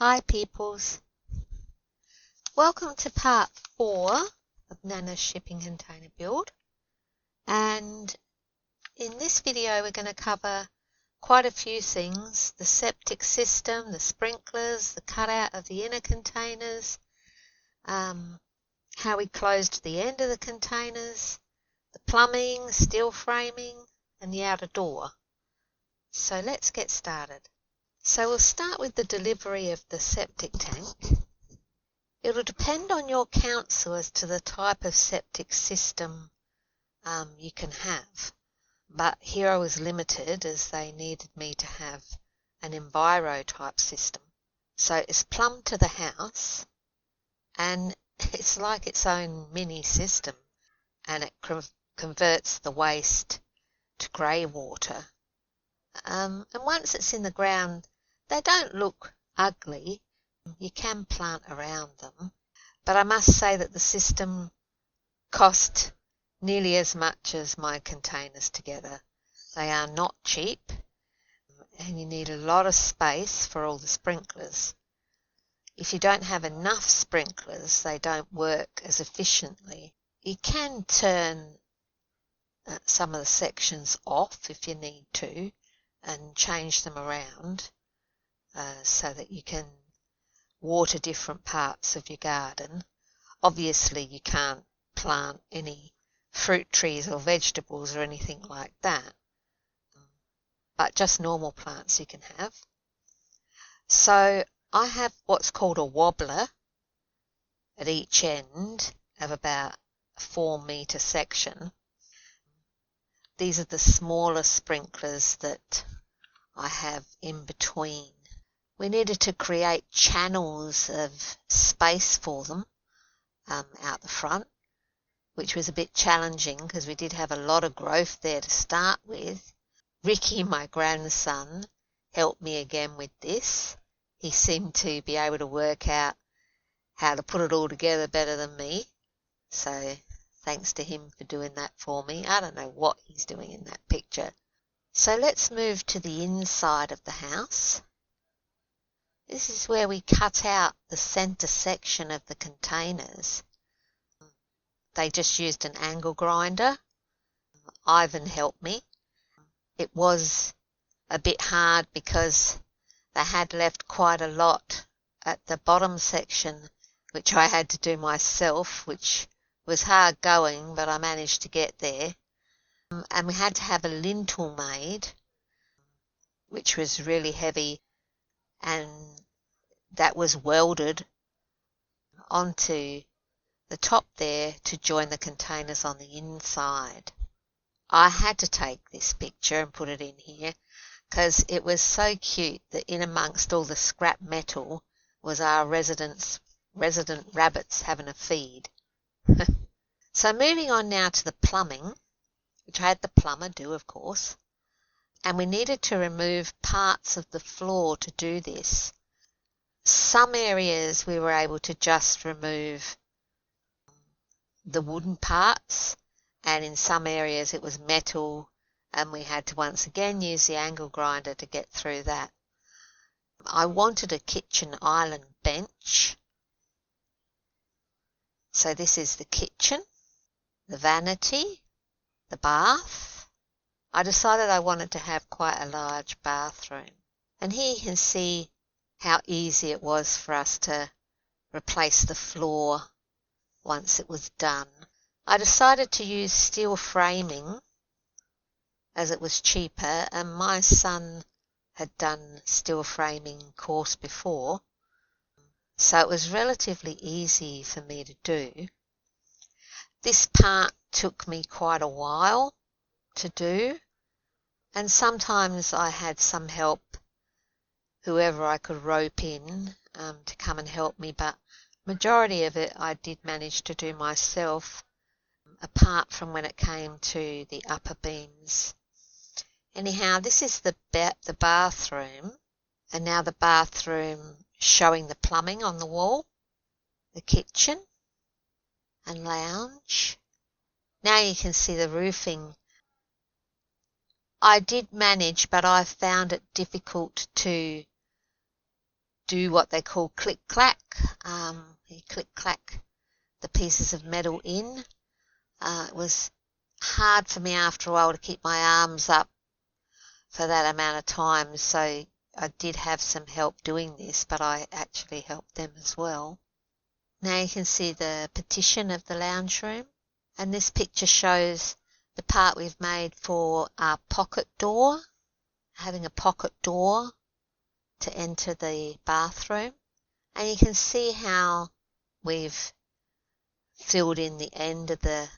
Hi peoples, welcome to part 4 of Nana's shipping container build, and in this video we're going to cover quite a few things: the septic system, the sprinklers, the cutout of the inner containers, how we closed the end of the containers, the plumbing, steel framing and the outer door. So let's get started. So we'll start with the delivery of the septic tank. It'll depend on your council as to the type of septic system you can have. But here I was limited as they needed me to have an Enviro type system. So it's plumbed to the house and it's like its own mini system, and it converts the waste to grey water. And once it's in the ground, they don't look ugly. You can plant around them, but I must say that the system cost nearly as much as my containers together. They are not cheap, and you need a lot of space for all the sprinklers. If you don't have enough sprinklers, they don't work as efficiently. You can turn some of the sections off if you need to and change them around so that you can water different parts of your garden. Obviously you can't plant any fruit trees or vegetables or anything like that, but just normal plants you can have. So I have what's called a wobbler at each end of about a 4-metre section. These are the smaller sprinklers that I have in between. We needed to create channels of space for them out the front, which was a bit challenging because we did have a lot of growth there to start with. Ricky, my grandson, helped me again with this. He seemed to be able to work out how to put it all together better than me. So thanks to him for doing that for me. I don't know what he's doing in that picture. So let's move to the inside of the house. This is where we cut out the center section of the containers. They just used an angle grinder. Ivan helped me. It was a bit hard because they had left quite a lot at the bottom section, which I had to do myself, which was hard going, but I managed to get there. And we had to have a lintel made, which was really heavy, and that was welded onto the top there to join the containers on the inside. I had to take this picture and put it in here because it was so cute that in amongst all the scrap metal was our resident rabbits having a feed. So moving on now to the plumbing, which I had the plumber do, of course, and we needed to remove parts of the floor to do this. Some areas we were able to just remove the wooden parts, and in some areas it was metal, and we had to once again use the angle grinder to get through that. I wanted a kitchen island bench. So this is the kitchen, the vanity, the bath. I decided I wanted to have quite a large bathroom. And here you can see how easy it was for us to replace the floor once it was done. I decided to use steel framing as it was cheaper, and my son had done steel framing course before, so it was relatively easy for me to do. This part took me quite a while to do, and sometimes I had some help, whoever I could rope in to come and help me, but majority of it I did manage to do myself, apart from when it came to the upper beams. Anyhow, this is the bathroom, and now the bathroom showing the plumbing on the wall, the kitchen and lounge. Now you can see the roofing. I did manage, but I found it difficult to do what they call click-clack. You click-clack the pieces of metal in. It was hard for me after a while to keep my arms up for that amount of time, so I did have some help doing this, but I actually helped them as well. Now you can see the partition of the lounge room, and this picture shows the part we've made for our pocket door, having a pocket door to enter the bathroom, and you can see how we've filled in the end of the...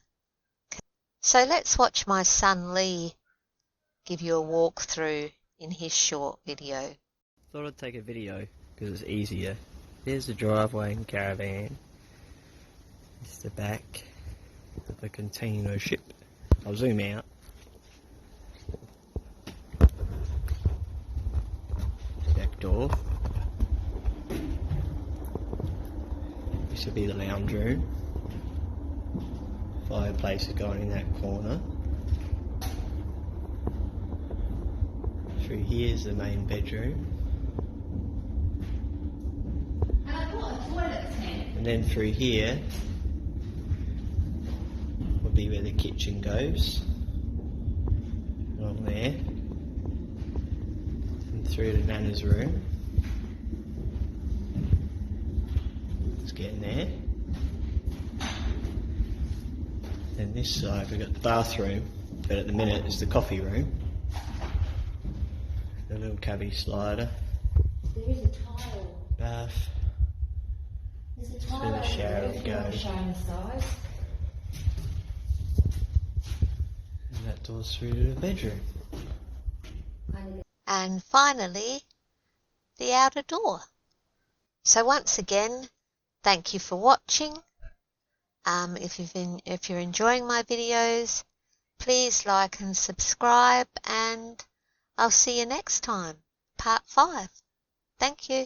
So let's watch my son Lee give you a walkthrough in his short video. Thought I'd take a video because it's easier. There's the driveway and caravan. It's the back of the container ship. I'll zoom out. Back door. This will be the lounge room. Fireplace is going in that corner. Through here is the main bedroom. And then through here will be where the kitchen goes. Along there. And through to Nana's room. Let's get in there. Then this side we've got the bathroom, but at the minute it's the coffee room. The little cubby slider. There is a tile. Bath. There's a tile Through the over shower there we if you go. want to show them the size. And that door's through to the bedroom. And finally, the outer door. So once again, thank you for watching. If you're enjoying my videos, please like and subscribe, and I'll see you next time, part 5. Thank you.